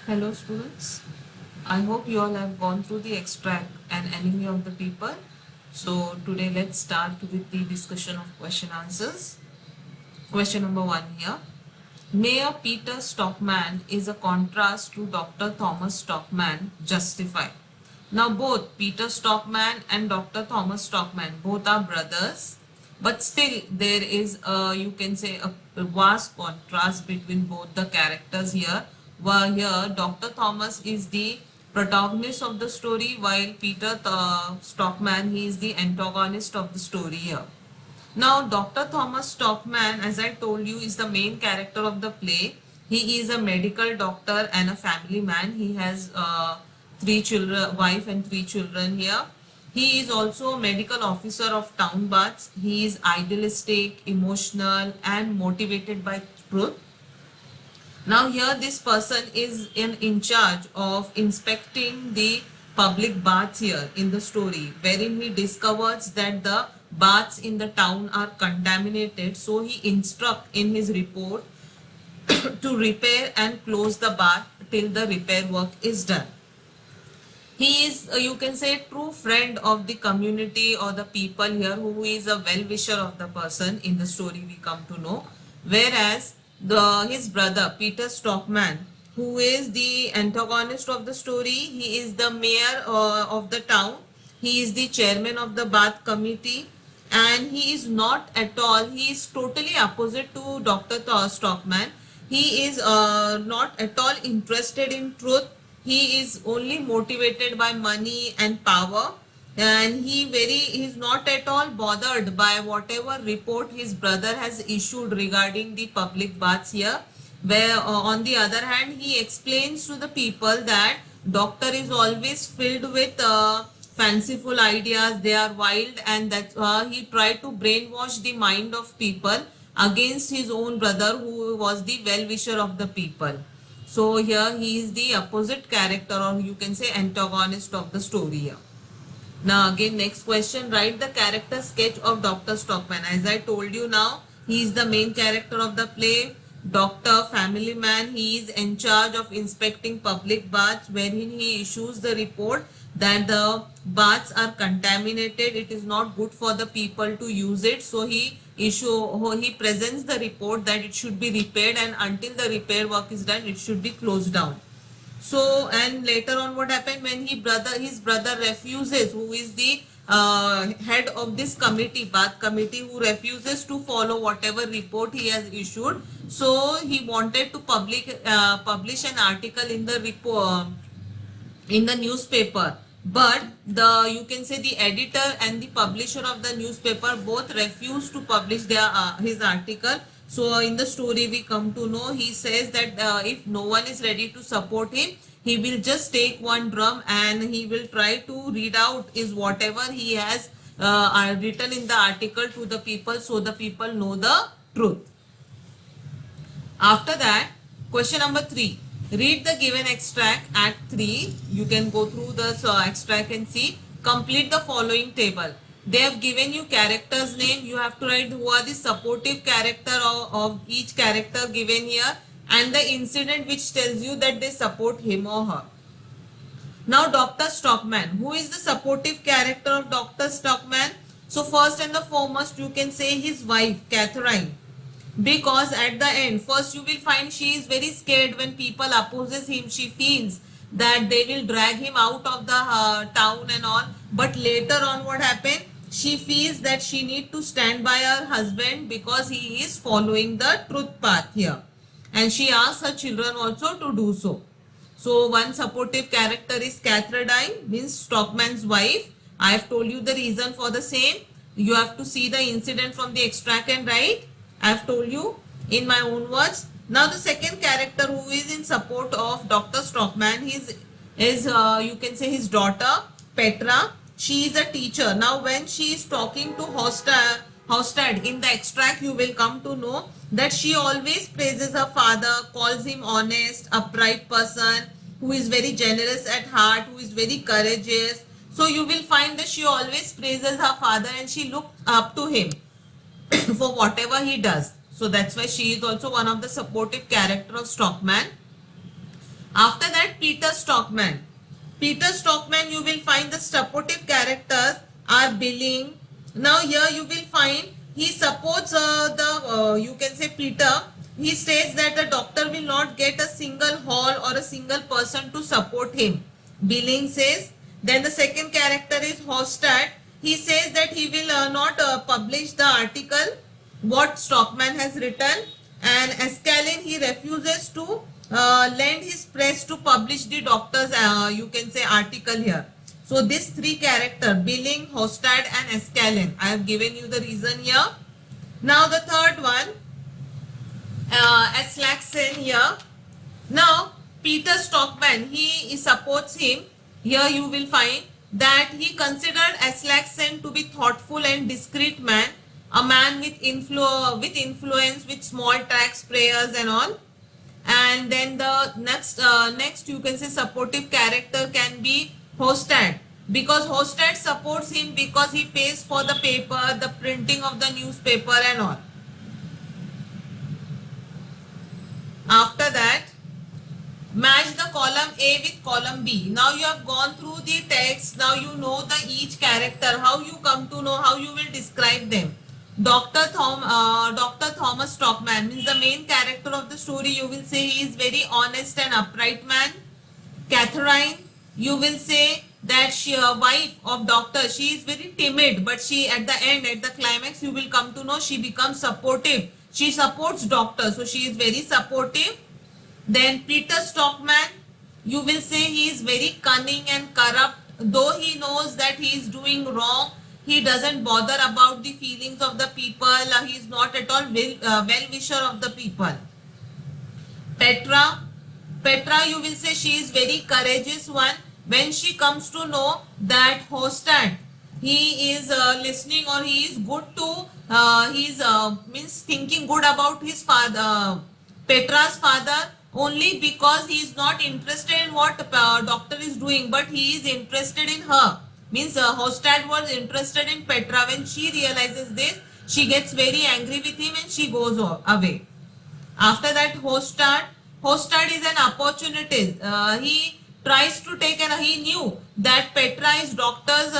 Hello students, I hope you all have gone through the extract and enemy of the people. So today let's start with the discussion of question answers. Question number 1 here. Mayor Peter Stockman is a contrast to Dr. Thomas Stockman. Justify. Now both Peter Stockman and Dr. Thomas Stockman both are brothers, but still there is a, you can say, a vast contrast between both the characters here. Where here Dr. Thomas is the protagonist of the story, while Peter Stockman, he is the antagonist of the story here. Now, Dr. Thomas Stockman, as I told you, is the main character of the play. He is a medical doctor and a family man. He has three children, wife and three children here. He is also a medical officer of Town Baths. He is idealistic, emotional, and motivated by truth. Now here this person is in charge of inspecting the public baths here in the story, wherein he discovers that the baths in the town are contaminated. So he instructs in his report to repair and close the bath till the repair work is done. He is, you can say, true friend of the community or the people here, who is a well-wisher of the person in the story we come to know. Whereas his brother Peter Stockman, who is the antagonist of the story, he is the mayor of the town. He is the chairman of the bath committee, and he is not at all, he is totally opposite to Dr. Stockman. He is not at all interested in truth. He is only motivated by money and power, and he is not at all bothered by whatever report his brother has issued regarding the public baths here. Where on the other hand, he explains to the people that doctor is always filled with fanciful ideas, they are wild, and that he tried to brainwash the mind of people against his own brother, who was the well-wisher of the people. So here he is the opposite character, or you can say antagonist of the story here. Now again, next question, write the character sketch of Dr. Stockman. As I told you, now he is the main character of the play. Doctor, family man, he is in charge of inspecting public baths, wherein he issues the report that the baths are contaminated, it is not good for the people to use it. So he presents the report that it should be repaired, and until the repair work is done, it should be closed down. So, and later on what happened when his brother refuses, who is the head of this committee, bath committee, who refuses to follow whatever report he has issued. So he wanted to publish an article in the report in the newspaper, but the, you can say, the editor and the publisher of the newspaper both refused to publish their his article. So in the story we come to know, he says that if no one is ready to support him, he will just take one drum and he will try to read out is whatever he has written in the article to the people, so the people know the truth. After that, question number 3. Read the given extract at 3. You can go through the extract and see. Complete the following table. They have given you character's name. You have to write who are the supportive character of each character given here, and the incident which tells you that they support him or her. Now Dr. Stockman, who is the supportive character of Dr. Stockman? So first and the foremost, you can say his wife, Catherine. Because at the end, first you will find she is very scared when people opposes him. She feels that they will drag him out of the town and all. But later on what happened? She feels that she need to stand by her husband because he is following the truth path here. And she asks her children also to do so. So one supportive character is Catherine, means Stockman's wife. I have told you the reason for the same. You have to see the incident from the extract and write. I have told you in my own words. Now the second character who is in support of Dr. Stockman is you can say his daughter Petra. She is a teacher. Now when she is talking to Hostad in the extract, you will come to know that she always praises her father, calls him honest, upright person, who is very generous at heart, who is very courageous. So you will find that she always praises her father and she looks up to him for whatever he does. So that's why she is also one of the supportive character of Stockman. After that, Peter Stockman. Peter Stockman, you will find the supportive characters are Billing. Now here you will find he supports you can say Peter. He states that the doctor will not get a single hall or a single person to support him. Billing says. Then the second character is Hostad. He says that he will not publish the article what Stockman has written, and Escalin, he refuses to lend his press to publish the doctor's you can say article here. So these three character Billing, Hostad and Escalin, I have given you the reason here. Now the third one, Aslaxen here. Now Peter Stockman, he supports him. Here you will find that he considered Aslaxen to be thoughtful and discreet man, a man with influence, with small tax prayers and all. And then the next you can say supportive character can be Hostad, because Hostad supports him because he pays for the paper, the printing of the newspaper and all. After that, match the column A with column B. Now you have gone through the text. Now you know the each character, how you come to know, how you will describe them. Dr. Thomas Stockman means the main character of the story. You will say he is very honest and upright man. Catherine, you will say that she wife of doctor. She is very timid, but she at the end, at the climax, you will come to know she becomes supportive. She supports doctor, so she is very supportive. Then Peter Stockman, you will say he is very cunning and corrupt. Though he knows that he is doing wrong, he doesn't bother about the feelings of the people. He is not at all well-wisher of the people. Petra, you will say she is very courageous one. When she comes to know that Hostad, he is listening, or he is good to, means thinking good about his father, Petra's father, only because he is not interested in what doctor is doing, but he is interested in her. Means Hostad was interested in Petra. When she realizes this, she gets very angry with him and she goes away. After that, Hostad is an opportunist. He tries to take, and he knew that Petra is doctor's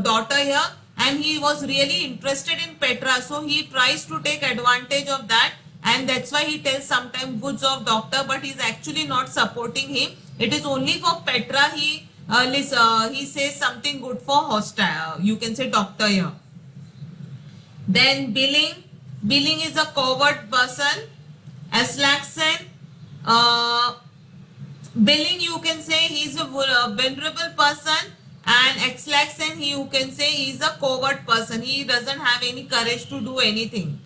daughter here, and he was really interested in Petra, so he tries to take advantage of that, and that's why he tells sometimes goods of doctor, but he's actually not supporting him. It is only for Petra he says something good for Hostad, you can say doctor here. Then Billing is a coward person. Aslaxen, Billing, you can say he is a vulnerable person, and Aslaxen, you can say he is a coward person. He doesn't have any courage to do anything.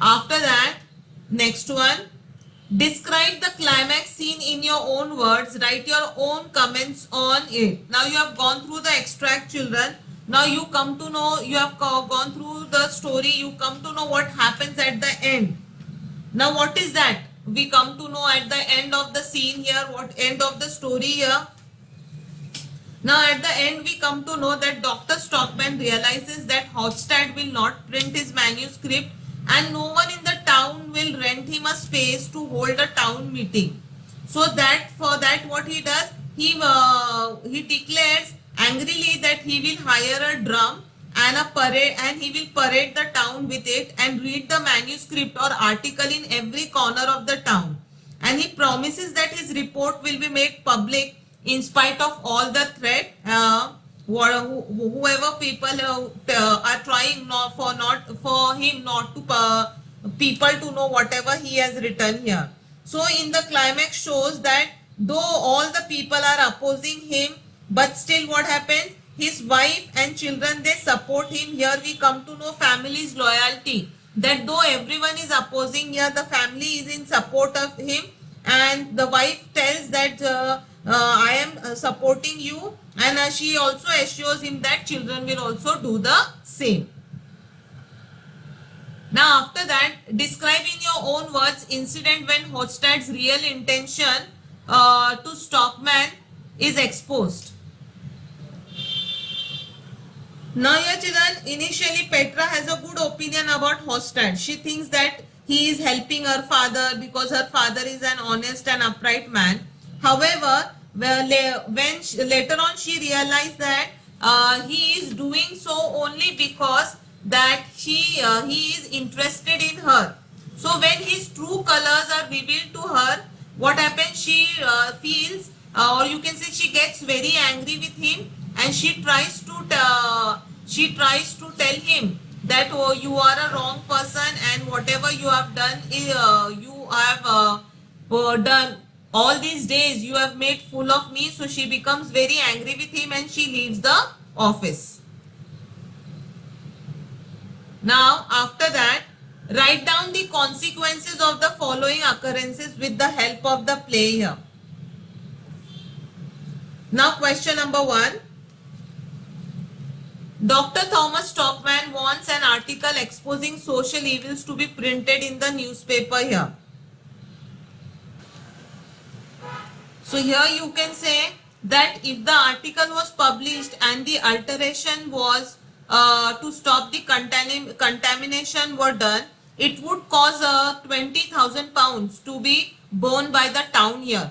After that, next one, describe the climax scene in your own words. Write your own comments on it. Now you have gone through the extract, children. Now you come to know, you have gone through the story, you come to know what happens at the end. Now what is that? We come to know at the end of the scene here, what end of the story here. Now at the end we come to know that Dr. Stockman realizes that Hostad will not print his manuscript, and no one in the town will rent him a space to hold a town meeting. So that for that what he does, he declares angrily that he will hire a drum and a parade, and he will parade the town with it and read the manuscript or article in every corner of the town. And he promises that his report will be made public in spite of all the threat. Whoever people are trying for him not to people to know whatever he has written here. So in the climax shows that though all the people are opposing him, but still what happens, his wife and children, they support him. Here we come to know family's loyalty, that though everyone is opposing, here the family is in support of him, and the wife tells that I am supporting you, and she also assures him that children will also do the same. Now after that, describe in your own words incident when Hostad's real intention to Stockman is exposed. Now here children, initially Petra has a good opinion about Hostad. She thinks that he is helping her father because her father is an honest and upright man. However, later on she realized that he is doing so only because that he is interested in her. So when his true colors are revealed to her, what happens? She feels, or you can say, she gets very angry with him, and she tries to tell him that, oh, you are a wrong person, and whatever you have done is you have done all these days, you have made fool of me. So she becomes very angry with him and she leaves the office. Now, after that, write down the consequences of the following occurrences with the help of the play here. Now, question number 1. Dr. Thomas Stockman wants an article exposing social evils to be printed in the newspaper here. So here you can say that if the article was published and the alteration was to stop the contamination were done, it would cause 20,000 pounds to be borne by the town here.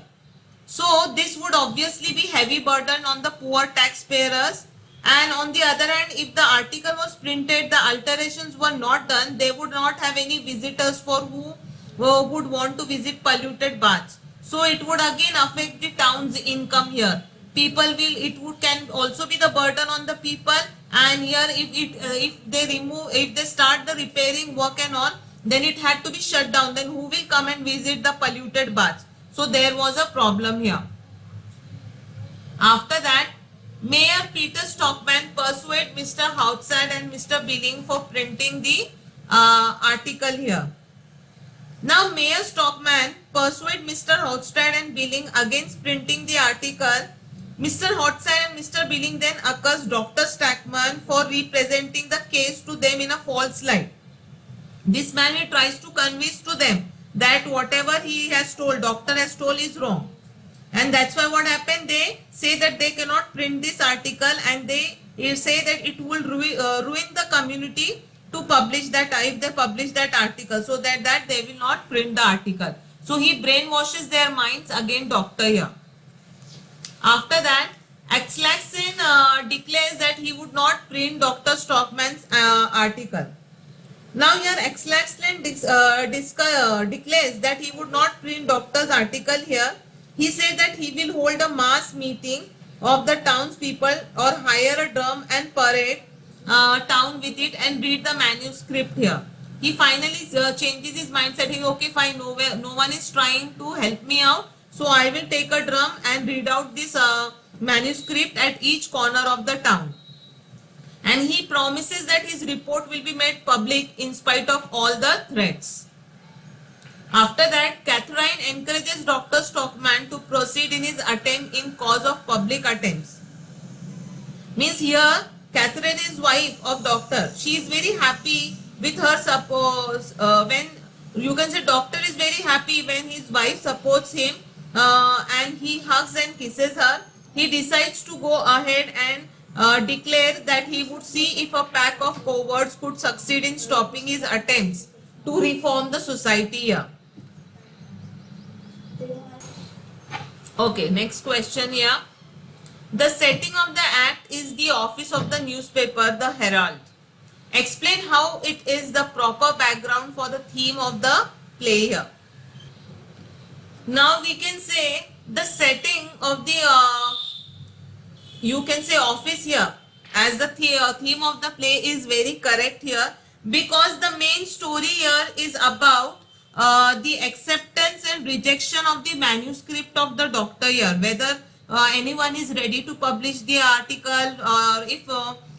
So this would obviously be heavy burden on the poor taxpayers. And on the other hand, if the article was printed, the alterations were not done, they would not have any visitors for who would want to visit polluted baths. So it would again affect the town's income here. Can also be the burden on the people. And here, if they start the repairing work and all, then it had to be shut down. Then who will come and visit the polluted baths? So there was a problem here. After that, Mayor Peter Stockman persuaded Mr. Housad and Mr. Billing for printing the article here. Now, Mayor Stockman persuaded Mr. Housad and Billing against printing the article. Mr. Housad and Mr. Billing then accused Dr. Stockman for representing the case to them in a false light. This man, he tries to convince to them that whatever he has told, doctor has told, is wrong. And that's why what happened, they say that they cannot print this article, and they say that it will ruin the community to publish that, if they publish that article, so that they will not print the article. So he brainwashes their minds against doctor here. After that, Axlaxin declares that he would not print Dr. Stockman's article. Now here Axlaxin declares that he would not print doctor's article here. He said that he will hold a mass meeting of the townspeople or hire a drum and parade town with it and read the manuscript here. He finally changes his mindset. He, okay, fine, no one is trying to help me out, so I will take a drum and read out this manuscript at each corner of the town. And he promises that his report will be made public in spite of all the threats. After that, Catherine encourages Dr. Stockman to proceed in his attempt in cause of public attempts. Means here, Catherine is wife of doctor. She is very happy with her when you can say doctor is very happy when his wife supports him and he hugs and kisses her. He decides to go ahead and declare that he would see if a pack of cowards could succeed in stopping his attempts to reform the society here. Okay, next question here. The setting of the act is the office of the newspaper, the Herald. Explain how it is the proper background for the theme of the play here. Now we can say the setting of the you can say office here as the theme of the play is very correct here, because the main story here is about the acceptance and rejection of the manuscript of the doctor here, whether anyone is ready to publish the article, or if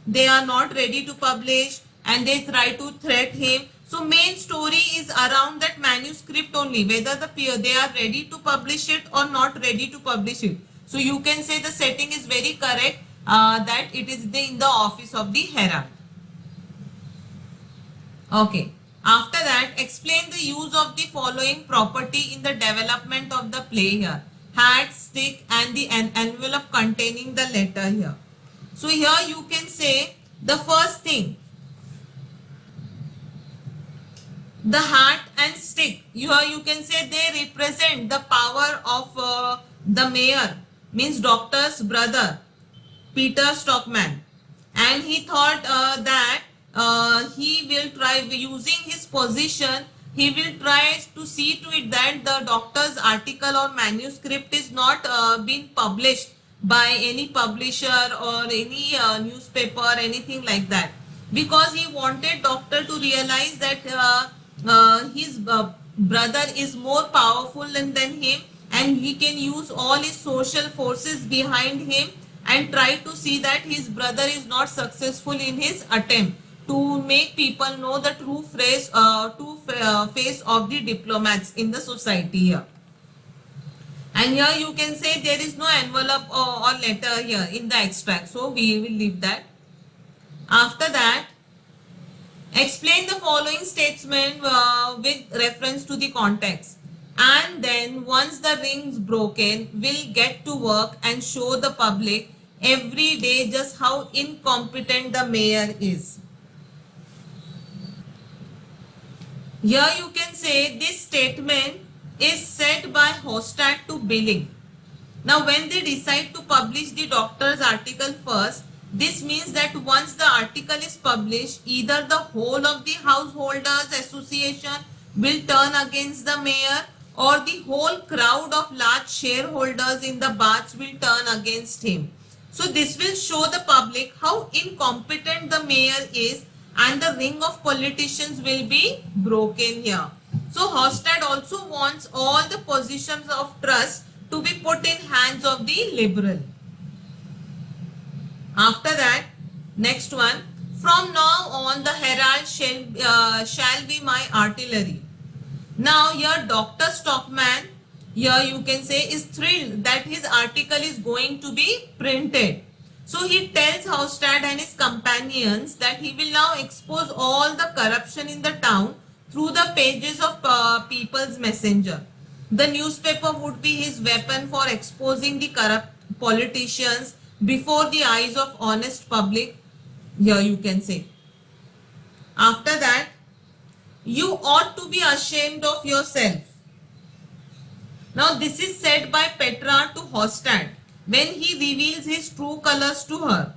they are not ready to publish and they try to threat him. So main story is around that manuscript only, whether they are ready to publish it or not ready to publish it. So you can say the setting is very correct, that it is in the office of the Herald. Okay. After that, explain the use of the following property in the development of the play here. Hat, stick, and the envelope containing the letter here. So here you can say the first thing. The hat and stick, here you can say they represent the power of the mayor, means doctor's brother, Peter Stockman, and he thought that he will try using his position. He will try to see to it that the doctor's article or manuscript is not being published by any publisher or any newspaper, anything like that, because he wanted doctor to realize that his brother is more powerful than him, and he can use all his social forces behind him and try to see that his brother is not successful in his attempt to make people know the face of the diplomats in the society here. And here you can say there is no envelope or letter here in the extract, so we will leave that. After that, explain the following statement with reference to the context. And then once the ring's broken, we'll get to work and show the public every day just how incompetent the mayor is. Here you can say this statement is said by Hofstad to Billing. Now when they decide to publish the doctor's article first, this means that once the article is published, either the whole of the householders association will turn against the mayor, or the whole crowd of large shareholders in the baths will turn against him. So this will show the public how incompetent the mayor is, and the ring of politicians will be broken here. So Hofstad also wants all the positions of trust to be put in hands of the liberal. After that, next one, from now on the herald shall be my artillery. Now here Dr. Stockman, here you can say, is thrilled that his article is going to be printed. So he tells Hofstad and his companions that he will now expose all the corruption in the town through the pages of People's Messenger. The newspaper would be his weapon for exposing the corrupt politicians before the eyes of honest public. Here you can say. After that, you ought to be ashamed of yourself. Now this is said by Petra to Hofstad when he reveals his true colors to her.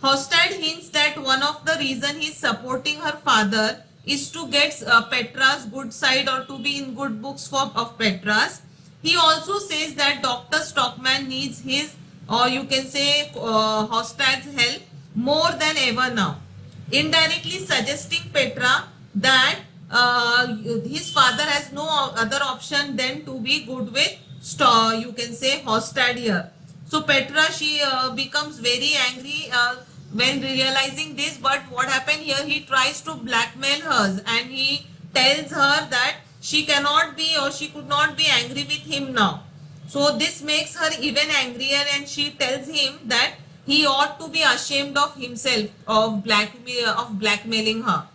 Hofstad hints that one of the reasons he is supporting her father is to get Petra's good side, or to be in good books of Petra's. He also says that Dr. Stockman needs his, or you can say Hofstad's help more than ever now, indirectly suggesting Petra that his father has no other option than to be good with you can say Hofstad here. So Petra, she becomes very angry when realizing this, but what happened here, he tries to blackmail her and he tells her that she cannot be, or she could not be angry with him now. So this makes her even angrier, and she tells him that he ought to be ashamed of himself of blackmailing her.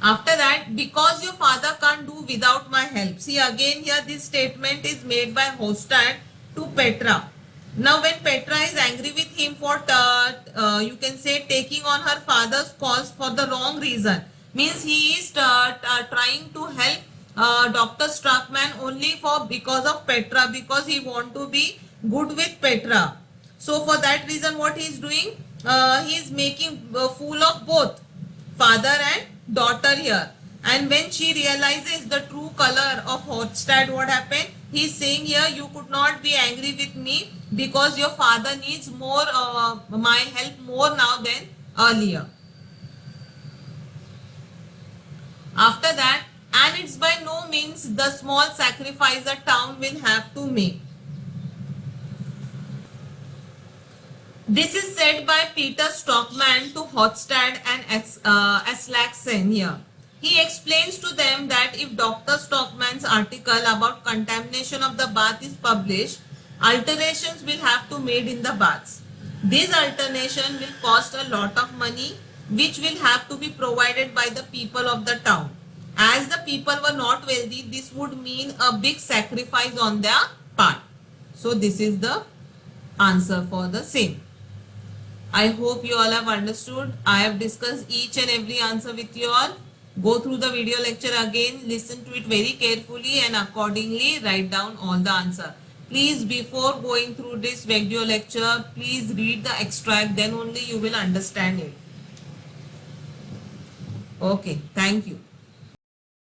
After that, because your father can't do without my help. See, again here this statement is made by Hofstad to Petra. Now when Petra is angry with him for you can say taking on her father's cause for the wrong reason, means he is trying to help Dr. Stockman only because of Petra, because he want to be good with Petra. So for that reason what he is doing, he is making a fool of both father and daughter here. And when she realizes the true color of Hofstad, what happened? He is saying here, you could not be angry with me because your father needs more my help more now than earlier. After that, and it's by no means the small sacrifice a town will have to make. This is said by Peter Stockman to Hofstad and Aslaksen here. He explains to them that if Dr. Stockman's article about contamination of the bath is published, alterations will have to be made in the baths. This alteration will cost a lot of money, which will have to be provided by the people of the town. As the people were not wealthy, this would mean a big sacrifice on their part. So this is the answer for the same. I hope you all have understood. I have discussed each and every answer with you all. Go through the video lecture again, listen to it very carefully and accordingly write down all the answer. Please, before going through this video lecture, please read the extract, then only you will understand it. Okay, thank you.